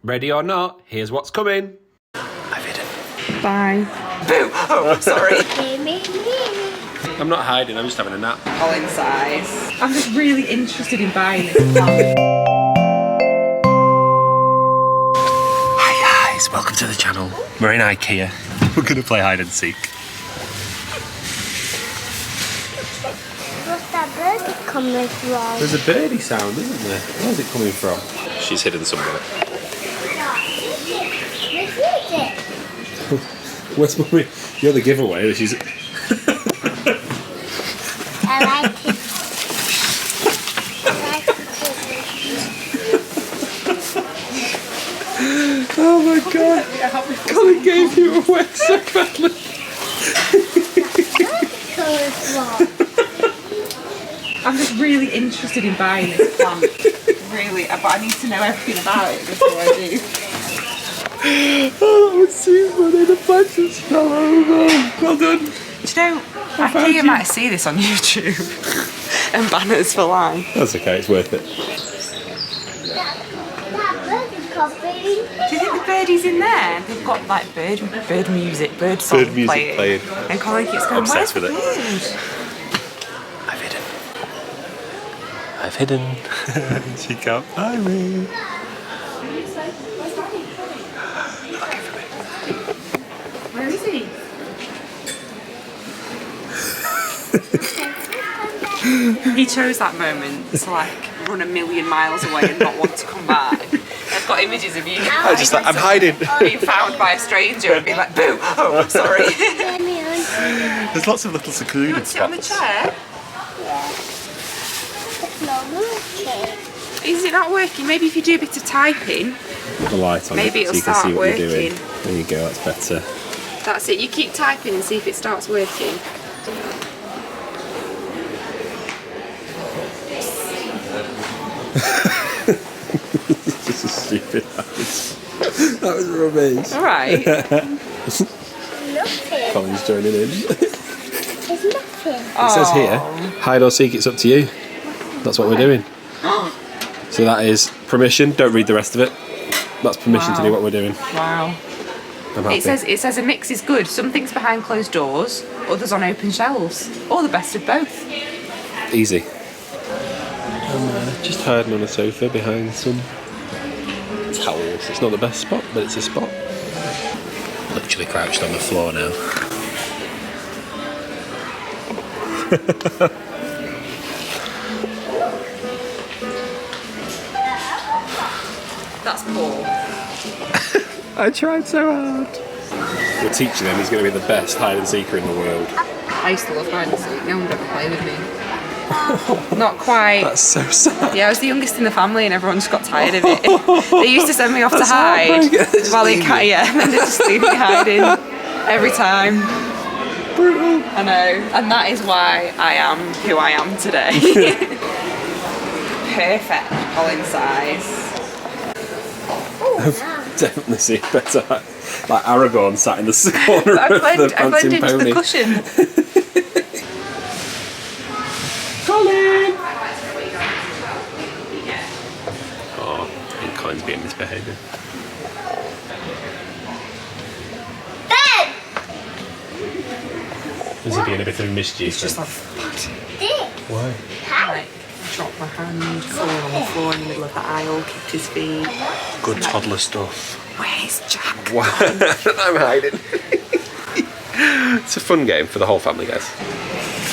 Ready or not, here's what's coming. I've hidden. Bye. Boo! Oh, I'm sorry. Me. I'm not hiding, I'm just having a nap. Colin size. I'm just really interested in buying this plant. Hi guys, welcome to the channel. We're in IKEA. We're gonna play hide and seek. What's that bird coming from? There's a birdie sound, isn't there? Where's it coming from? She's hidden somewhere. Where's Mummy? You're the giveaway. She's. I like it. Oh my god! Colin gave you away so badly. I'm just really interested in buying this plant. Really, but I need to know everything about it before I do. Oh, that was so funny. The plants just fell over. Well done. Do you know, IKEA might see this on YouTube and banners for life. That's okay. It's worth it. That bird is copying. Do you think the birdie's in there? They've got like bird music, bird song Bird music playing. And Colin keeps going, Obsessed where's with the it. bird? I've hidden. She can't find me. Where is he? He chose that moment to like run 1,000,000 miles away and not want to come back. I've got images of you. I'm hiding. Being found by a stranger and being like, boo! Oh, I'm sorry. There's lots of little secluded Sit on the spots. chair. It's not working. Is it not working? Maybe if you do a bit of typing, Put the light on maybe it so it'll you can start see what working. you're doing. There you go. That's better. That's it. You keep typing and see if it starts working. Just a stupid house. That was rubbish. All right. Nothing. Colin's joining in. There's nothing. It says here, hide or seek, it's up to you. That's what we're doing. So that is permission. Don't read the rest of it. That's permission to do what we're doing. Wow. I'm happy. It says a mix is good. Some things behind closed doors, others on open shelves, or the best of both. Easy. I'm just hiding on a sofa behind some towels. It's not the best spot, but it's a spot. Literally crouched on the floor now. That's Paul. I tried so hard. We're teaching him he's going to be the best hide and seeker in the world. I used to love hide and seek. No one would ever play with me. Not quite. That's so sad. Yeah, I was the youngest in the family and everyone just got tired of it. They used to send me off to hide while they and then they just leave me hiding every time. Brutal. I know, and that is why I am who I am today. Perfect, Colin size. I've definitely seen better. Like Aragorn sat in the corner of the I blend prancing into pony. the cushion. Colin! Oh, I think Colin's being misbehaving. Is he being a bit of mischief? It's just like, Why? like, dropped my hand, fallen on the floor in the middle of the aisle, kicked his feet. Good toddler stuff. Where's Jack? I'm hiding. It's a fun game for the whole family, guys.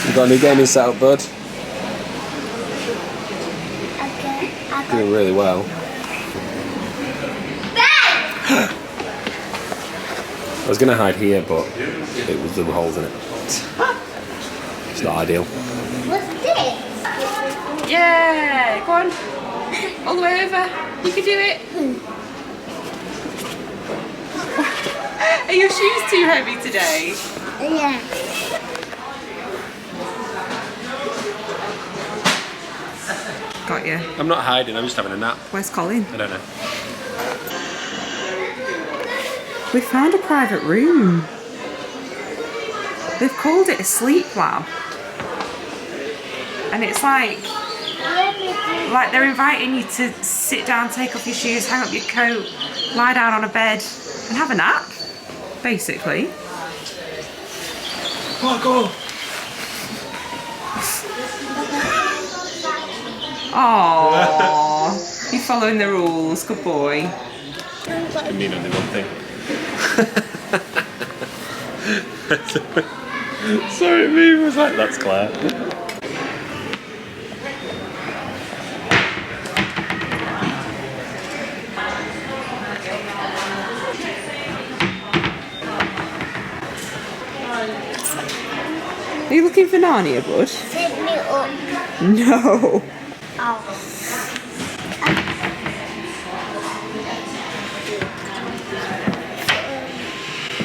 You got a new game in set up, bud? Okay. Doing really well. I was going to hide here, but it was the holes in it. It's not ideal. What's this? Yeah, go on. All the way over. You can do it. Are your shoes too heavy today? Yeah. Got you. I'm not hiding, I'm just having a nap. Where's Colin? I don't know. We found a private room. They've called it a sleep lab. And it's like they're inviting you to sit down, take off your shoes, hang up your coat, lie down on a bed and have a nap, basically. Parkour! Oh, you're following the rules. Good boy. I mean only one thing. Sorry, me was like, that's Claire. Are you looking for Narnia, bud? Set me up. No. Oh.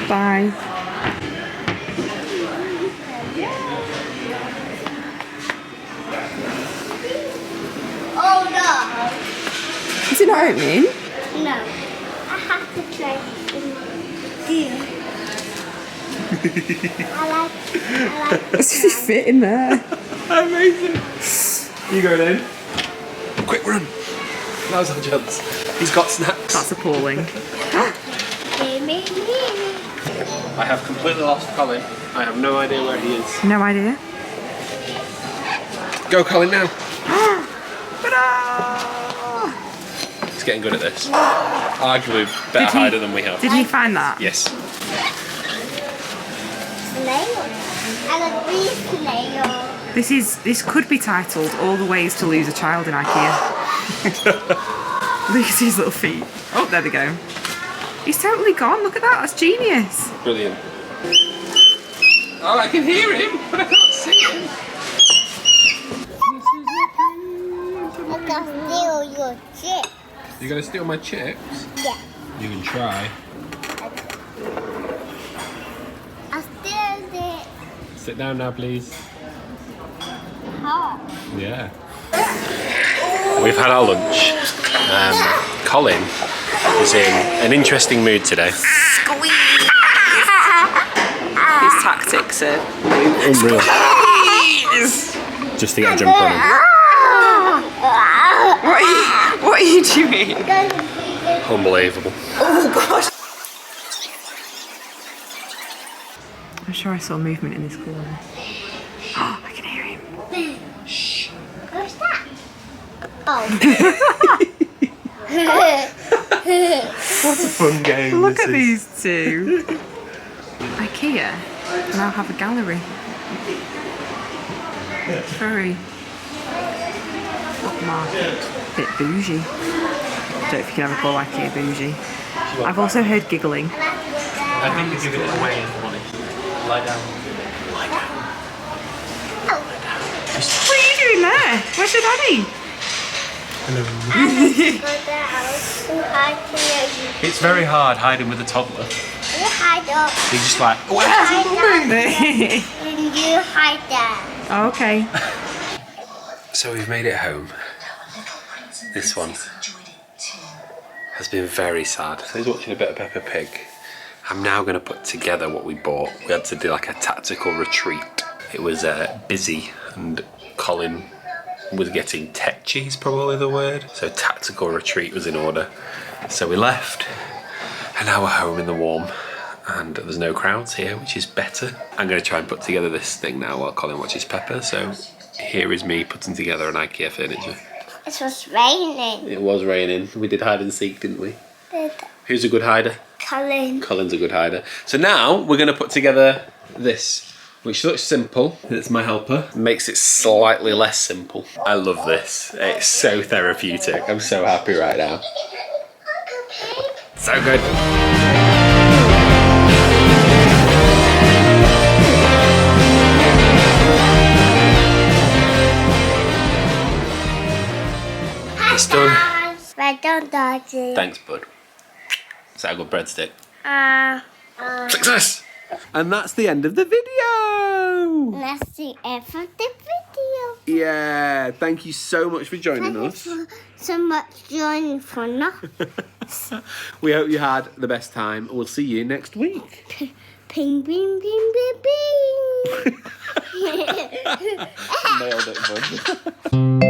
Bye. Oh no. Is it not opening? No. I have to try this. I like Does he fit in there? Amazing. You going in? Quick run. Now's our chance. He's got snacks. That's appalling. me. I have completely lost Colin. I have no idea where he is. No idea. Go, Colin, now. Ta-da! He's getting good at this. Arguably better hider than we have. Did he find that? Yes. Snail. I got these snail. This could be titled "All the Ways to Lose a Child in IKEA." Look at his little feet. Oh, there they go. He's totally gone. Look at that. That's genius. Brilliant. Oh, I can hear him, but I can't see him. I can steal your chip. You're going to steal my chips? Yeah. You can try. I steal it. Sit down now, please. Oh. Yeah. We've had our lunch. Colin is in an interesting mood today. His tactics are Unreal. Just to get a jump on him. What are you doing? Unbelievable. Oh gosh. I'm sure I saw movement in this corner. Oh, I can hear him. What's that? Oh. What a fun game. Look at these two. IKEA now have a gallery. It's very upmarket, bit bougie. Don't know if you can ever call IKEA bougie. I've also heard giggling. I think you give it away in money. Lie down. What are you doing there? Where's your daddy? It's very hard hiding with a toddler. You hide up. He's just like, You hide up. And you hide there. Okay. So we've made it home. This one has been very sad. So he's watching a bit of Peppa Pig. I'm now going to put together what we bought. We had to do like a tactical retreat. It was busy and Colin was getting tetchy is probably the word. So tactical retreat was in order. So we left and now we're home in the warm and there's no crowds here, which is better. I'm going to try and put together this thing now while Colin watches Peppa. So here is me putting together an IKEA furniture. It was raining. It was raining. We did hide and seek, didn't we? Who's a good hider? Colin. Colin's a good hider. So now we're going to put together this, which looks simple. It's my helper. Makes it slightly less simple. I love this. It's so therapeutic. I'm so happy right now. So good. It's done. Well done, Daddy. Thanks, bud. Is that a good breadstick? Uh, Success! And that's the end of the video! That's the end of the video. Yeah, thank you so much for joining us. So much joining for nothing. We hope you had the best time. We'll see you next week. Ping, ping, ping, ping, ping. Nailed it, bud.